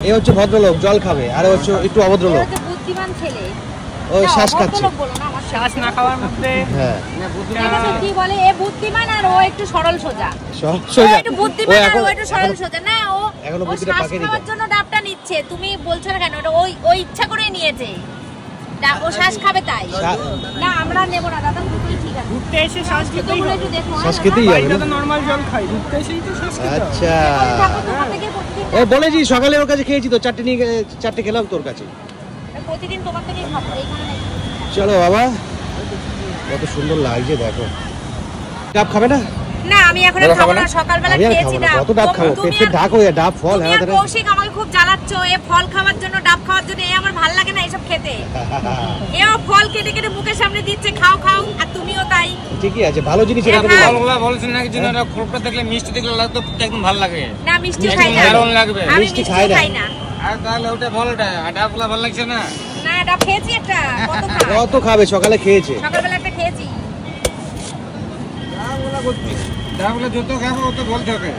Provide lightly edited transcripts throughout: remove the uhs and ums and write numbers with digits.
এই হচ্ছে ভদ্রলোক, জল খাবে, আর হচ্ছে একটু অভদ্রলোক, বুদ্ধিমান ছেলে। ও শ্বাস খাচ্ছে, শ্বাস না খাওয়ার মধ্যে। হ্যাঁ কি বলে, এ বুদ্ধিমান আর ও একটু সরল সোজা। সোজা একটু বুদ্ধিমান আর ও একটু সরল সোজা। না ও এখনো বুদ্ধিটা শ্বাস পাকেনি খাওয়ার জন্য ডাবটা নিচ্ছে, তুমি বলছো না কেন? ওটা ওই ইচ্ছা করে নিয়েছে, ও শ্বাস খাবে তাই। না আমরা নেব না দাদা, দুটোই ঠিক আছে। ঘুরতে এসে শ্বাস খেতেই হবে, শ্বাস খেতেই হবে এটা তো নরমাল জল খাই, ঘুরতে এসেই তো শ্বাস খেতে হবে। আচ্ছা এ বলেছি সকালে ওর কাছে খেয়েছি তো, চারটে নিয়ে চারটে খেলাম তোর কাছে। প্রতিদিন তোমার থেকেই খাবো এইখানে। চলো বাবা, কত সুন্দর লাগছে দেখো। ডাব খাবে না? না আমি এখন খাবো না, সকালবেলা খেয়েছি ডাব। কত ডাব খাবো, পেট ঢাক হয়ে ডাব ফল। হ্যাঁ দাদা কৌশিক আমাকে খুব জ্বালাচ্ছ, এ ফল খাওয়ার জন্য ডাব খাওয়ার জন্য। এ আমার ভালো লাগে না এসব খেতে। এও ফল কেটে কেটে মুখের সামনে দিচ্ছে, খাও খাও, আর তুমিও তাই। ঠিকই আছে, ভালো জিনিস এটা তো ফলগুলো বলছেন না কিছু না, ফলটা দেখলে মিষ্টি দেখলে লাগতো একদম ভালো লাগে। না মিষ্টি খাই না, দারুণ লাগবে। আমি মিষ্টি খাই না। আর তাহলে ওটা ফলটা, আর ডাবগুলো ভালো লাগছে না। না ডাব খেয়েছি একটা, কত খাবে, সকালে খেয়েছে, সকালবেলা একটা খেয়েছি। ডাবগুলো যত খাবো তত বলতে হবে।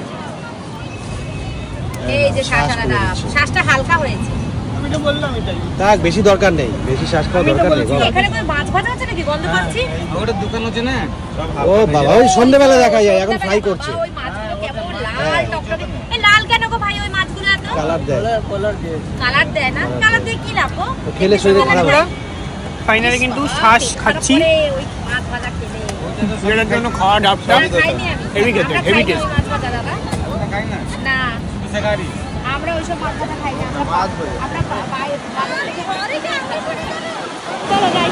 এই যে শ্বাসটা ডাব, শ্বাসটা হালকা হয়েছে। আমি তো বললাম এটাই। তাক বেশি দরকার নেই, বেশি শ্বাস খাওয়া দরকার নেই। এখানে কোনো মাছ ভাজা আছে নাকি? গন্ধ পাচ্ছি। ওটা দোকান আছে না? ও বাবা, ওই সন্ধ্যাবেলা দেখা যায়, এখন ফ্রাই করছে। ওই মাছগুলো কেমন লাল টকটকে। এই লাল কেন গো ভাই? ওই মাছগুলো এত কালার দেয়, কালার দেয় না? কালার দিয়ে কি লাভ গো? খেলে শরীরে খারাপ হয়। ফাইনালি কিন্তু শ্বাস খাচ্ছি। ওই মাছ ভাজা খেলে এর জন্য খাওয়া ডাবটা খাইনি আমি। হেভি খেতে, হেভি টেস্ট। মাছ ভাজা দাদা খাই না না, বিশাকারি। আমরা ওইসব মাছ ভাজা খাই না। আমরা বাজার থেকে চলো যাই।